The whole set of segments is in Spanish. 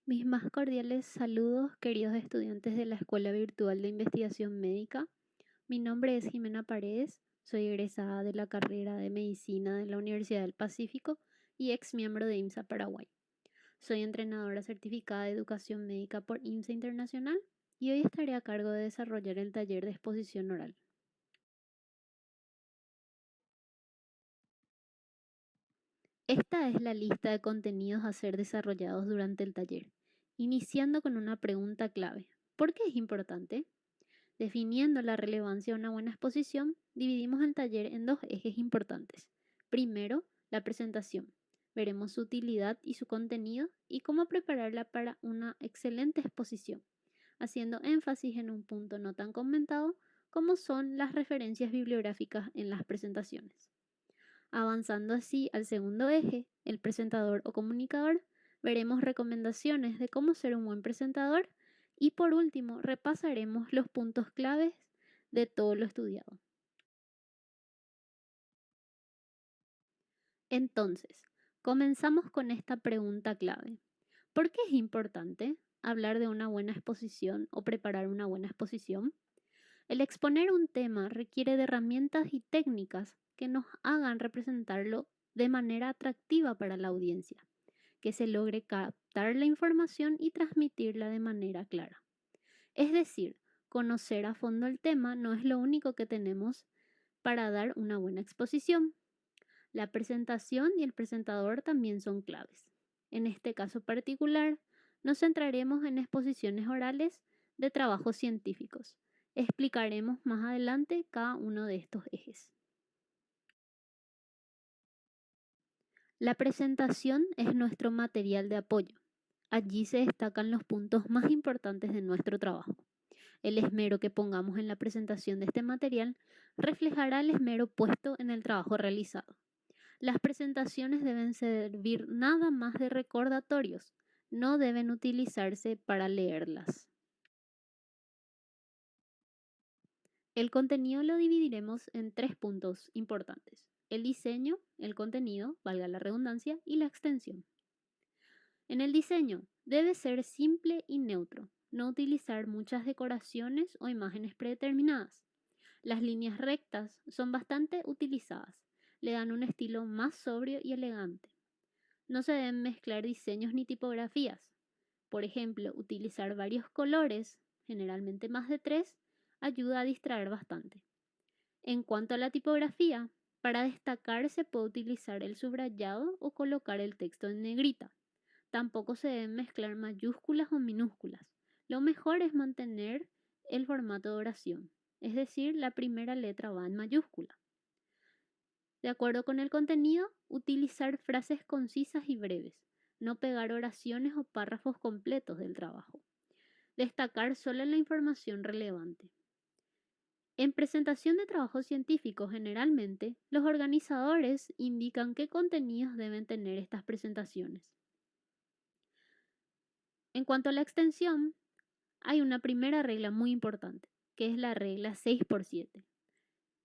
Mis más cordiales saludos, queridos estudiantes de la Escuela Virtual de Investigación Médica. Mi nombre es Jimena Paredes, soy egresada de la carrera de Medicina de la Universidad del Pacífico y ex miembro de IMSA Paraguay. Soy entrenadora certificada de Educación Médica por IMSA Internacional y hoy estaré a cargo de desarrollar el taller de exposición oral. Esta es la lista de contenidos a ser desarrollados durante el taller, iniciando con una pregunta clave. ¿Por qué es importante? Definiendo la relevancia de una buena exposición, dividimos el taller en dos ejes importantes. Primero, la presentación. Veremos su utilidad y su contenido y cómo prepararla para una excelente exposición, haciendo énfasis en un punto no tan comentado como son las referencias bibliográficas en las presentaciones. Avanzando así al segundo eje, el presentador o comunicador, veremos recomendaciones de cómo ser un buen presentador y por último repasaremos los puntos claves de todo lo estudiado. Entonces, comenzamos con esta pregunta clave. ¿Por qué es importante hablar de una buena exposición o preparar una buena exposición? El exponer un tema requiere de herramientas y técnicas que nos hagan representarlo de manera atractiva para la audiencia, que se logre captar la información y transmitirla de manera clara. Es decir, conocer a fondo el tema no es lo único que tenemos para dar una buena exposición. La presentación y el presentador también son claves. En este caso particular, nos centraremos en exposiciones orales de trabajos científicos. Explicaremos más adelante cada uno de estos ejes. La presentación es nuestro material de apoyo. Allí se destacan los puntos más importantes de nuestro trabajo. El esmero que pongamos en la presentación de este material reflejará el esmero puesto en el trabajo realizado. Las presentaciones deben servir nada más de recordatorios, no deben utilizarse para leerlas. El contenido lo dividiremos en tres puntos importantes: el diseño, el contenido, valga la redundancia, y la extensión. En el diseño debe ser simple y neutro, no utilizar muchas decoraciones o imágenes predeterminadas. Las líneas rectas son bastante utilizadas, le dan un estilo más sobrio y elegante. No se deben mezclar diseños ni tipografías. Por ejemplo, utilizar varios colores, generalmente más de 3, ayuda a distraer bastante. En cuanto a la tipografía, para destacar se puede utilizar el subrayado o colocar el texto en negrita. Tampoco se deben mezclar mayúsculas o minúsculas. Lo mejor es mantener el formato de oración, es decir, la primera letra va en mayúscula. De acuerdo con el contenido, utilizar frases concisas y breves, no pegar oraciones o párrafos completos del trabajo. Destacar solo la información relevante. En presentación de trabajos científicos, generalmente, los organizadores indican qué contenidos deben tener estas presentaciones. En cuanto a la extensión, hay una primera regla muy importante, que es la regla 6x7.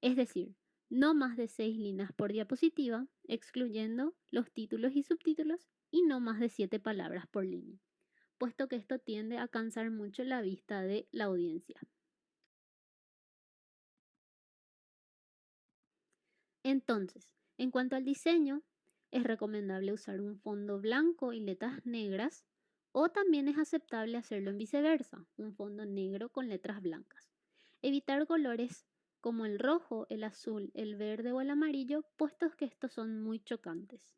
Es decir, no más de 6 líneas por diapositiva, excluyendo los títulos y subtítulos, y no más de 7 palabras por línea, puesto que esto tiende a cansar mucho la vista de la audiencia. Entonces, en cuanto al diseño, es recomendable usar un fondo blanco y letras negras, o también es aceptable hacerlo en viceversa, un fondo negro con letras blancas. Evitar colores como el rojo, el azul, el verde o el amarillo, puestos que estos son muy chocantes.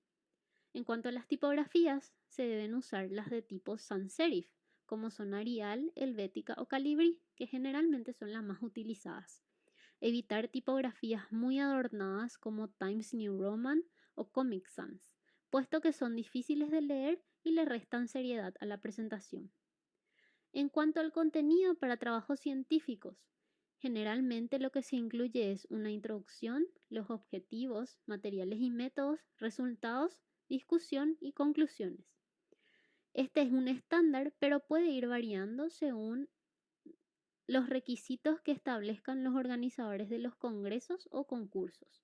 En cuanto a las tipografías, se deben usar las de tipo sans serif, como son Arial, Helvética o Calibri, que generalmente son las más utilizadas. Evitar tipografías muy adornadas como Times New Roman o Comic Sans, puesto que son difíciles de leer y le restan seriedad a la presentación. En cuanto al contenido para trabajos científicos, generalmente lo que se incluye es una introducción, los objetivos, materiales y métodos, resultados, discusión y conclusiones. Este es un estándar, pero puede ir variando según los requisitos que establezcan los organizadores de los congresos o concursos.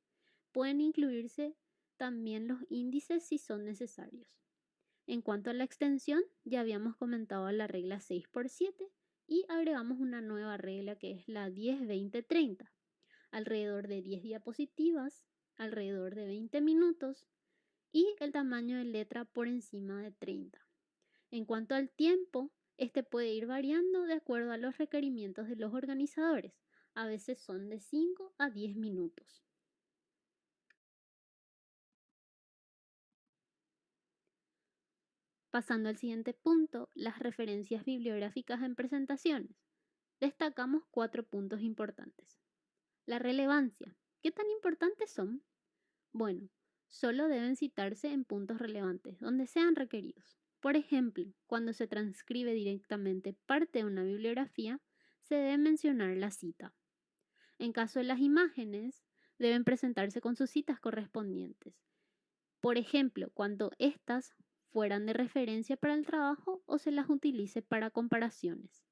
Pueden incluirse también los índices si son necesarios. En cuanto a la extensión, ya habíamos comentado la regla 6x7 y agregamos una nueva regla que es la 10-20-30. Alrededor de 10 diapositivas, alrededor de 20 minutos y el tamaño de letra por encima de 30. En cuanto al tiempo, este puede ir variando de acuerdo a los requerimientos de los organizadores. A veces son de 5 a 10 minutos. Pasando al siguiente punto, las referencias bibliográficas en presentaciones. Destacamos 4 puntos importantes. La relevancia. ¿Qué tan importantes son? Bueno, solo deben citarse en puntos relevantes, donde sean requeridos. Por ejemplo, cuando se transcribe directamente parte de una bibliografía, se debe mencionar la cita. En caso de las imágenes, deben presentarse con sus citas correspondientes. Por ejemplo, cuando éstas fueran de referencia para el trabajo o se las utilice para comparaciones.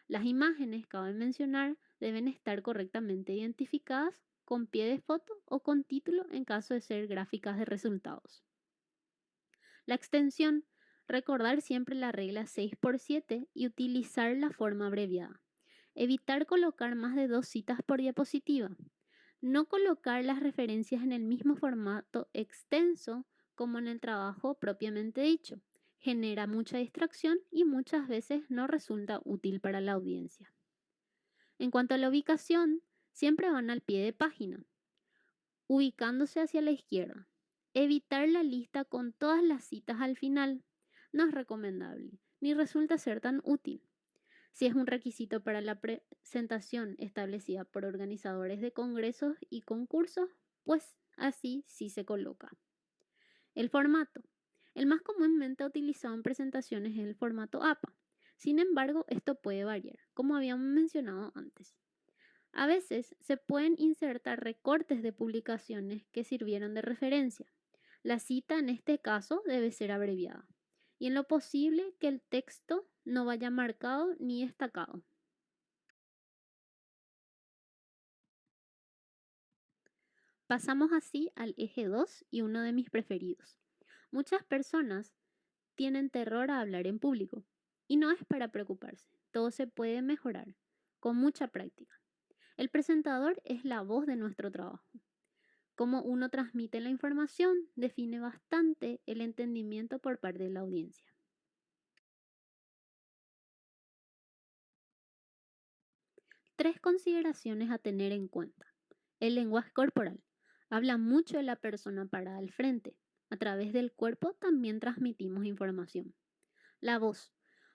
Las imágenes, cabe mencionar, deben estar correctamente identificadas con pie de foto o con título en caso de ser gráficas de resultados. La extensión, recordar siempre la regla 6x7 y utilizar la forma abreviada. Evitar colocar más de 2 citas por diapositiva. No colocar las referencias en el mismo formato extenso como en el trabajo propiamente dicho. Genera mucha distracción y muchas veces no resulta útil para la audiencia. En cuanto a la ubicación, siempre van al pie de página, ubicándose hacia la izquierda. Evitar la lista con todas las citas al final no es recomendable, ni resulta ser tan útil. Si es un requisito para la presentación establecida por organizadores de congresos y concursos, pues así sí se coloca. El formato. El más comúnmente utilizado en presentaciones es el formato APA. Sin embargo, esto puede variar, como habíamos mencionado antes. A veces se pueden insertar recortes de publicaciones que sirvieron de referencia. La cita en este caso debe ser abreviada y en lo posible que el texto no vaya marcado ni destacado. Pasamos así al eje 2 y uno de mis preferidos. Muchas personas tienen terror a hablar en público y no es para preocuparse, todo se puede mejorar con mucha práctica. El presentador es la voz de nuestro trabajo. Cómo uno transmite la información define bastante el entendimiento por parte de la audiencia. Tres consideraciones a tener en cuenta. El lenguaje corporal. Habla mucho de la persona parada al frente. A través del cuerpo también transmitimos información. La voz.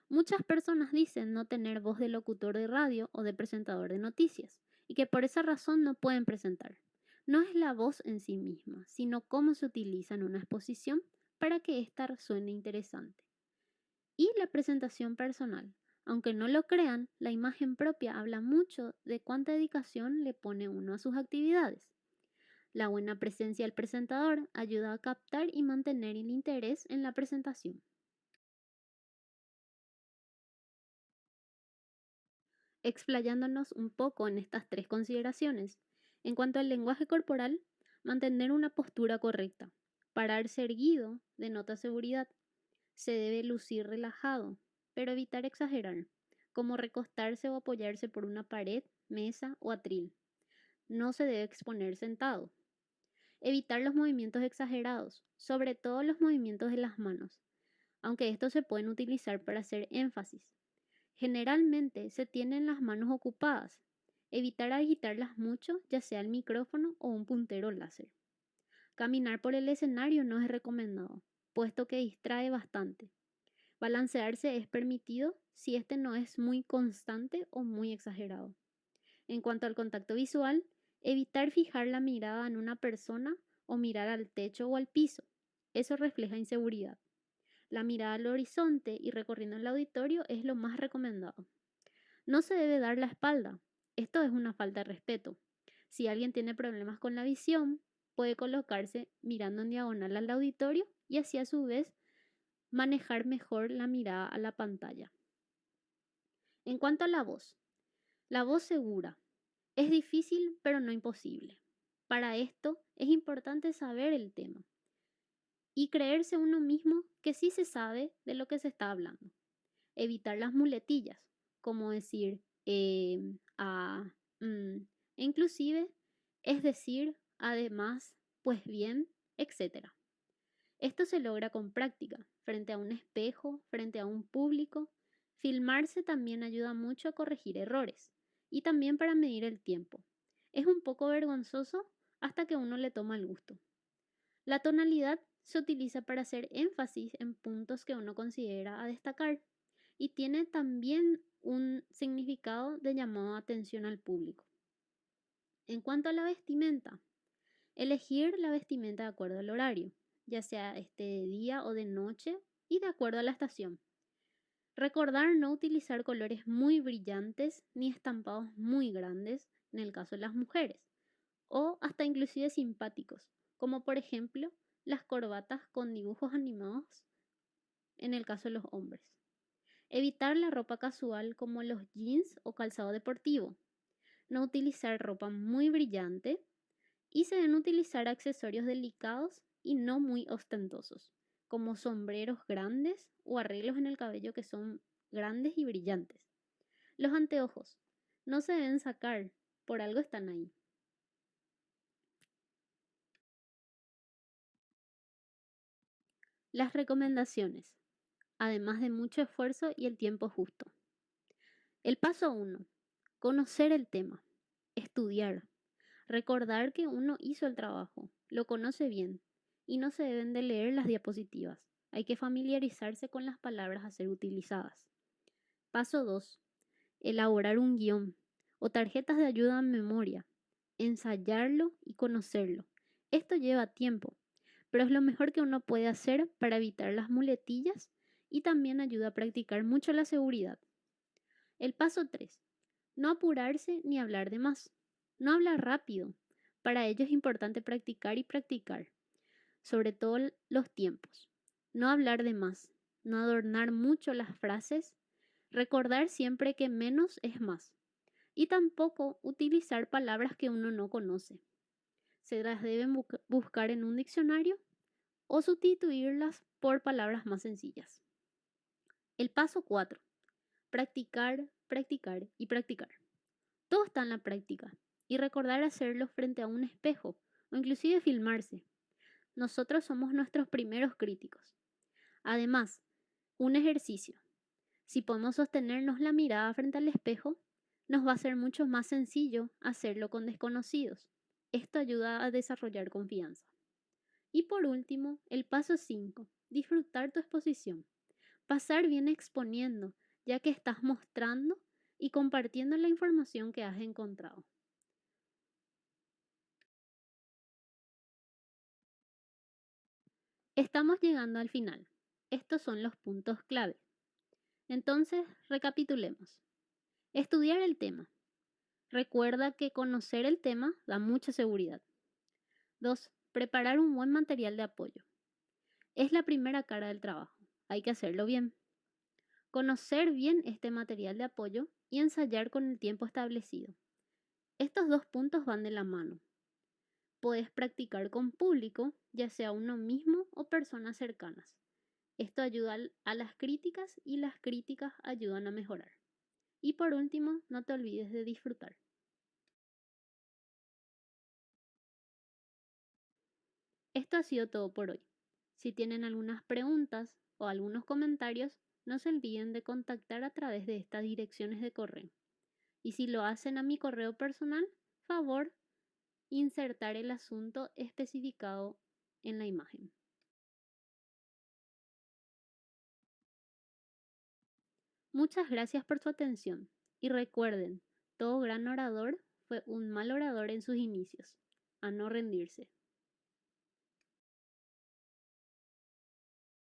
Muchas personas dicen no tener voz de locutor de radio o de presentador de noticias y que por esa razón no pueden presentar. No es la voz en sí misma, sino cómo se utiliza en una exposición para que ésta suene interesante. Y la presentación personal. Aunque no lo crean, la imagen propia habla mucho de cuánta dedicación le pone uno a sus actividades. La buena presencia del presentador ayuda a captar y mantener el interés en la presentación. Explayándonos un poco en estas tres consideraciones. En cuanto al lenguaje corporal, mantener una postura correcta. Pararse erguido denota seguridad. Se debe lucir relajado, pero evitar exagerar, como recostarse o apoyarse por una pared, mesa o atril. No se debe exponer sentado. Evitar los movimientos exagerados, sobre todo los movimientos de las manos, aunque estos se pueden utilizar para hacer énfasis. Generalmente se tienen las manos ocupadas. Evitar agitarlas mucho, ya sea el micrófono o un puntero láser. Caminar por el escenario no es recomendado, puesto que distrae bastante. Balancearse es permitido si este no es muy constante o muy exagerado. En cuanto al contacto visual, evitar fijar la mirada en una persona o mirar al techo o al piso. Eso refleja inseguridad. La mirada al horizonte y recorriendo el auditorio es lo más recomendado. No se debe dar la espalda. Esto es una falta de respeto. Si alguien tiene problemas con la visión, puede colocarse mirando en diagonal al auditorio y así a su vez manejar mejor la mirada a la pantalla. En cuanto a la voz segura. Es difícil pero no imposible. Para esto es importante saber el tema. y creerse uno mismo que sí se sabe de lo que se está hablando. Evitar las muletillas, como decir mm, e inclusive es decir, además, pues bien, etcétera. Esto se logra con práctica, frente a un espejo, frente a un público. Filmarse también ayuda mucho a corregir errores y también para medir el tiempo. Es un poco vergonzoso hasta que uno le toma el gusto. La tonalidad se utiliza para hacer énfasis en puntos que uno considera a destacar y tiene también un significado de llamado a atención al público. En cuanto a la vestimenta, elegir la vestimenta de acuerdo al horario, ya sea este de día o de noche y de acuerdo a la estación. Recordar no utilizar colores muy brillantes ni estampados muy grandes en el caso de las mujeres, o hasta inclusive simpáticos, como por ejemplo las corbatas con dibujos animados en el caso de los hombres. Evitar la ropa casual como los jeans o calzado deportivo. No utilizar ropa muy brillante y se deben utilizar accesorios delicados y no muy ostentosos, como sombreros grandes o arreglos en el cabello que son grandes y brillantes. Los anteojos no se deben sacar, por algo están ahí. Las recomendaciones, además de mucho esfuerzo y el tiempo justo. El paso 1. Conocer el tema. Estudiar. Recordar que uno hizo el trabajo, lo conoce bien y no se deben de leer las diapositivas. Hay que familiarizarse con las palabras a ser utilizadas. Paso 2. Elaborar un guión o tarjetas de ayuda en memoria. Ensayarlo y conocerlo. Esto lleva tiempo, pero es lo mejor que uno puede hacer para evitar las muletillas y también ayuda a practicar mucho la seguridad. El paso 3. No apurarse ni hablar de más. No hablar rápido. Para ello es importante practicar y practicar, sobre todo los tiempos. No hablar de más. No adornar mucho las frases. Recordar siempre que menos es más. Y tampoco utilizar palabras que uno no conoce. Se las deben buscar en un diccionario o sustituirlas por palabras más sencillas. El paso 4. Practicar, practicar y practicar. Todo está en la práctica y recordar hacerlo frente a un espejo o inclusive filmarse. Nosotros somos nuestros primeros críticos. Además, un ejercicio. Si podemos sostenernos la mirada frente al espejo, nos va a ser mucho más sencillo hacerlo con desconocidos. Esto ayuda a desarrollar confianza. Y por último, el paso 5. Disfrutar tu exposición. Pasar bien exponiendo, ya que estás mostrando y compartiendo la información que has encontrado. Estamos llegando al final. Estos son los puntos clave. Entonces, recapitulemos. Estudiar el tema. Recuerda que conocer el tema da mucha seguridad. 2. Preparar un buen material de apoyo. Es la primera cara del trabajo. Hay que hacerlo bien. Conocer bien este material de apoyo y ensayar con el tiempo establecido. Estos dos puntos van de la mano. Puedes practicar con público, ya sea uno mismo o personas cercanas. Esto ayuda a las críticas y las críticas ayudan a mejorar. Y por último, no te olvides de disfrutar. Esto ha sido todo por hoy. Si tienen algunas preguntas o algunos comentarios, no se olviden de contactar a través de estas direcciones de correo. Y si lo hacen a mi correo personal, favor insertar el asunto especificado en la imagen. Muchas gracias por su atención y recuerden, todo gran orador fue un mal orador en sus inicios. A no rendirse.